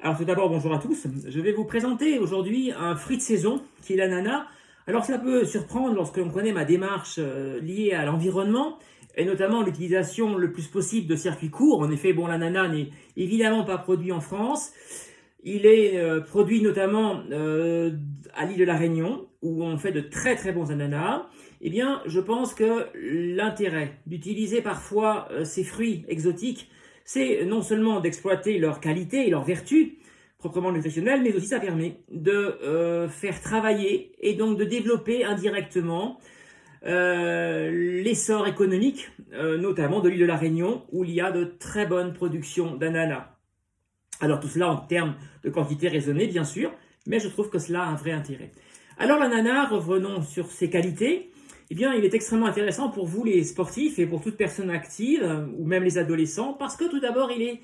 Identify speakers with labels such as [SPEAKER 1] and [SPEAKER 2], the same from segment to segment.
[SPEAKER 1] Alors tout d'abord, bonjour à tous. Je vais vous présenter aujourd'hui un fruit de saison qui est l'ananas. Alors cela peut surprendre lorsque l'on connaît ma démarche liée à l'environnement et notamment l'utilisation le plus possible de circuits courts. En effet, bon, l'ananas n'est évidemment pas produit en France. Il est produit notamment à l'île de la Réunion où on fait de très très bons ananas. Eh bien, je pense que l'intérêt d'utiliser parfois ces fruits exotiques, c'est non seulement d'exploiter leur qualité et leurs vertus proprement nutritionnelles, mais aussi ça permet de faire travailler et donc de développer indirectement l'essor économique, notamment de l'île de la Réunion, où il y a de très bonnes productions d'ananas. Alors tout cela en termes de quantité raisonnée, bien sûr, mais je trouve que cela a un vrai intérêt. Alors l'ananas, revenons sur ses qualités. Eh bien, il est extrêmement intéressant pour vous les sportifs et pour toute personne active, ou même les adolescents, parce que tout d'abord, il est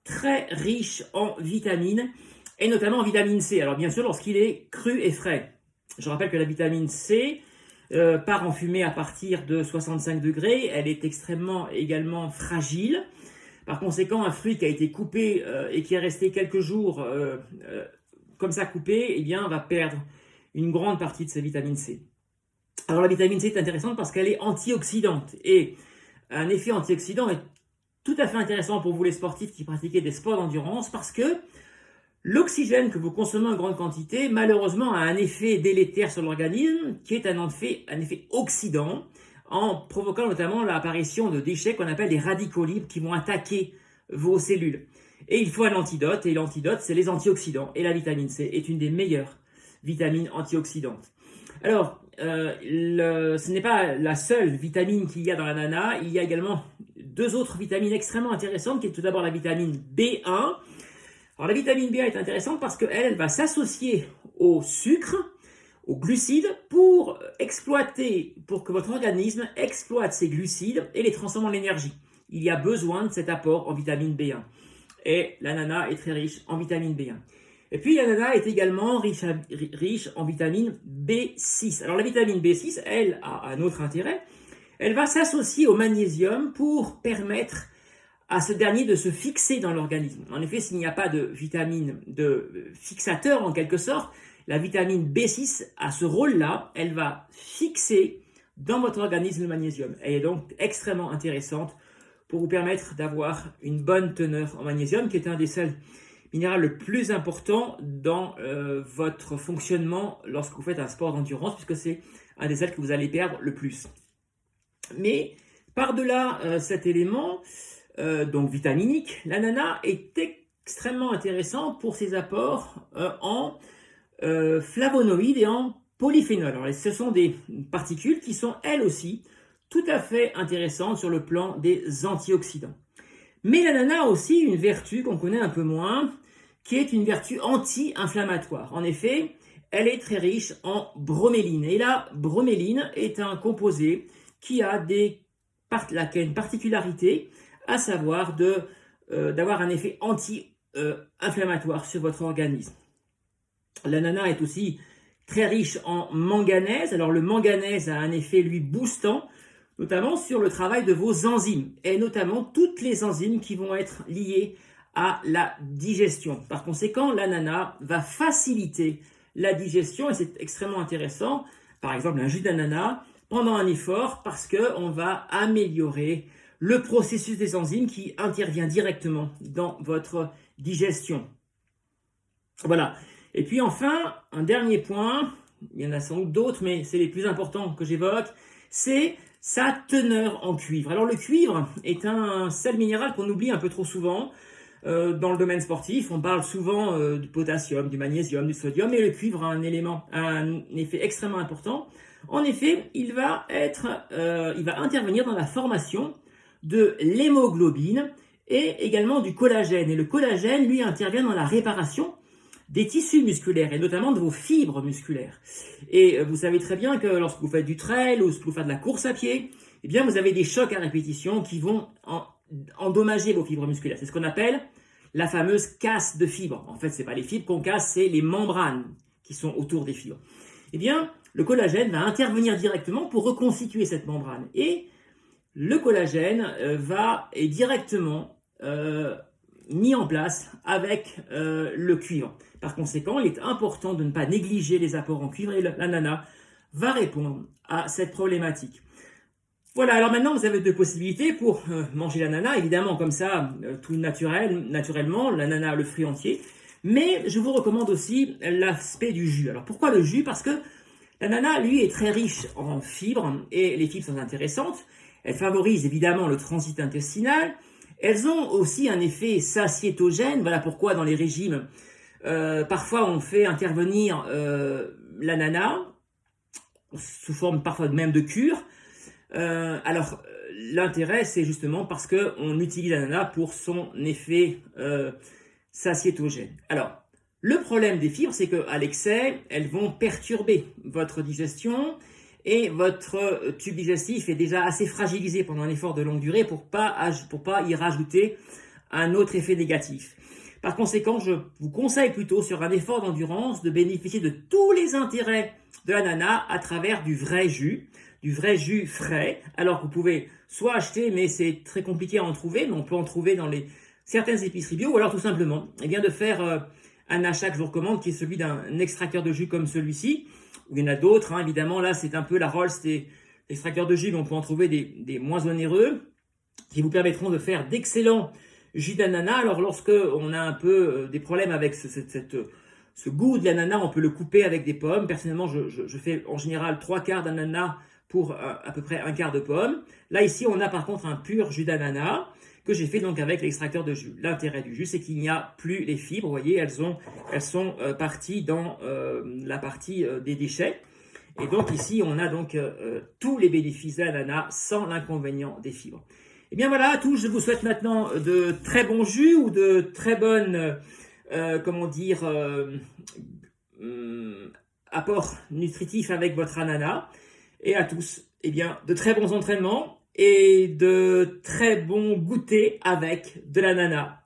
[SPEAKER 1] très riche en vitamines, et notamment en vitamine C. Alors bien sûr, lorsqu'il est cru et frais. Je rappelle que la vitamine C part en fumée à partir de 65 degrés, elle est extrêmement également fragile. Par conséquent, un fruit qui a été coupé et qui est resté quelques jours comme ça coupé, eh bien, va perdre une grande partie de sa vitamine C. Alors la vitamine C est intéressante parce qu'elle est antioxydante et un effet antioxydant est tout à fait intéressant pour vous les sportifs qui pratiquez des sports d'endurance parce que l'oxygène que vous consommez en grande quantité, malheureusement, a un effet délétère sur l'organisme qui est un effet oxydant en provoquant notamment l'apparition de déchets qu'on appelle des radicaux libres qui vont attaquer vos cellules. Et il faut un antidote, et l'antidote, c'est les antioxydants. Et la vitamine C est une des meilleures vitamines antioxydantes. Alors, ce n'est pas la seule vitamine qu'il y a dans l'ananas, il y a également deux autres vitamines extrêmement intéressantes, qui est tout d'abord la vitamine B1. Alors la vitamine B1 est intéressante parce qu'elle va s'associer au sucre, aux glucides, pour que votre organisme exploite ces glucides et les transforme en énergie. Il y a besoin de cet apport en vitamine B1. Et l'ananas est très riche en vitamine B1. Et puis l'ananas est également riche en vitamine B6. Alors la vitamine B6, elle a un autre intérêt. Elle va s'associer au magnésium pour permettre à ce dernier de se fixer dans l'organisme. En effet, s'il n'y a pas de vitamine de fixateur en quelque sorte, la vitamine B6 a ce rôle-là, elle va fixer dans votre organisme le magnésium. Elle est donc extrêmement intéressante pour vous permettre d'avoir une bonne teneur en magnésium, qui est un des sels minéraux le plus important dans votre fonctionnement lorsque vous faites un sport d'endurance, puisque c'est un des sels que vous allez perdre le plus. Mais par-delà cet élément, donc vitaminique, l'ananas est extrêmement intéressant pour ses apports en flavonoïdes et en polyphénols. Alors, ce sont des particules qui sont elles aussi tout à fait intéressantes sur le plan des antioxydants. Mais l'ananas a aussi une vertu qu'on connaît un peu moins, qui est une vertu anti-inflammatoire. En effet, elle est très riche en broméline. Et la broméline est un composé qui a une particularité, à savoir d'avoir un effet anti-inflammatoire sur votre organisme. L'ananas est aussi très riche en manganèse. Alors le manganèse a un effet, lui, boostant, notamment sur le travail de vos enzymes, et notamment toutes les enzymes qui vont être liées à la digestion. Par conséquent, l'ananas va faciliter la digestion, et c'est extrêmement intéressant. Par exemple, un jus d'ananas pendant un effort, parce qu'on va améliorer le processus des enzymes qui intervient directement dans votre digestion. Voilà. Et puis enfin, un dernier point, il y en a sans doute d'autres, mais c'est les plus importants que j'évoque, c'est sa teneur en cuivre. Alors le cuivre est un sel minéral qu'on oublie un peu trop souvent dans le domaine sportif. On parle souvent du potassium, du magnésium, du sodium, mais le cuivre a un effet extrêmement important. En effet, il va intervenir dans la formation de l'hémoglobine et également du collagène. Et le collagène, lui, intervient dans la réparation des tissus musculaires et notamment de vos fibres musculaires. Et vous savez très bien que lorsque vous faites du trail ou lorsque vous faites de la course à pied, eh bien vous avez des chocs à répétition qui vont endommager vos fibres musculaires. C'est ce qu'on appelle la fameuse casse de fibres. En fait, c'est pas les fibres qu'on casse, c'est les membranes qui sont autour des fibres. Eh bien, le collagène va intervenir directement pour reconstituer cette membrane. Et le collagène est directement mis en place avec le cuivre. Par conséquent, il est important de ne pas négliger les apports en cuivre et l'ananas va répondre à cette problématique. Voilà, alors maintenant vous avez deux possibilités pour manger l'ananas, évidemment comme ça, tout naturellement, l'ananas, le fruit entier, mais je vous recommande aussi l'aspect du jus. Alors pourquoi le jus? Parce que l'ananas, lui, est très riche en fibres, et les fibres sont intéressantes, elles favorisent évidemment le transit intestinal, elles ont aussi un effet satiétogène, voilà pourquoi dans les régimes, parfois on fait intervenir l'ananas, sous forme parfois même de cure. L'intérêt, c'est justement parce qu'on utilise l'ananas pour son effet satiétogène. Alors, le problème des fibres, c'est qu'à l'excès, elles vont perturber votre digestion et votre tube digestif est déjà assez fragilisé pendant un effort de longue durée pour pas y rajouter un autre effet négatif. Par conséquent, je vous conseille plutôt sur un effort d'endurance de bénéficier de tous les intérêts de l'ananas à travers du vrai jus frais. Alors que vous pouvez soit acheter, mais c'est très compliqué à en trouver, mais on peut en trouver dans certaines épiceries bio, ou alors tout simplement de faire un achat que je vous recommande, qui est celui d'un extracteur de jus comme celui-ci, ou il y en a d'autres, évidemment, là c'est un peu la Rolls des extracteurs de jus, mais on peut en trouver des moins onéreux, qui vous permettront de faire d'excellents jus d'ananas. Alors lorsque on a un peu des problèmes avec ce goût de l'ananas, on peut le couper avec des pommes. Personnellement, je fais en général 3/4 d'ananas pour à peu près 1/4 de pomme. Là, ici, on a par contre un pur jus d'ananas que j'ai fait donc avec l'extracteur de jus. L'intérêt du jus, c'est qu'il n'y a plus les fibres. Vous voyez, elles sont parties dans la partie des déchets. Et donc ici, on a donc tous les bénéfices de l'ananas sans l'inconvénient des fibres. Et bien voilà, à tous, je vous souhaite maintenant de très bons jus ou de très bonnes, apports nutritifs avec votre ananas. Et à tous, de très bons entraînements et de très bons goûters avec de l'ananas.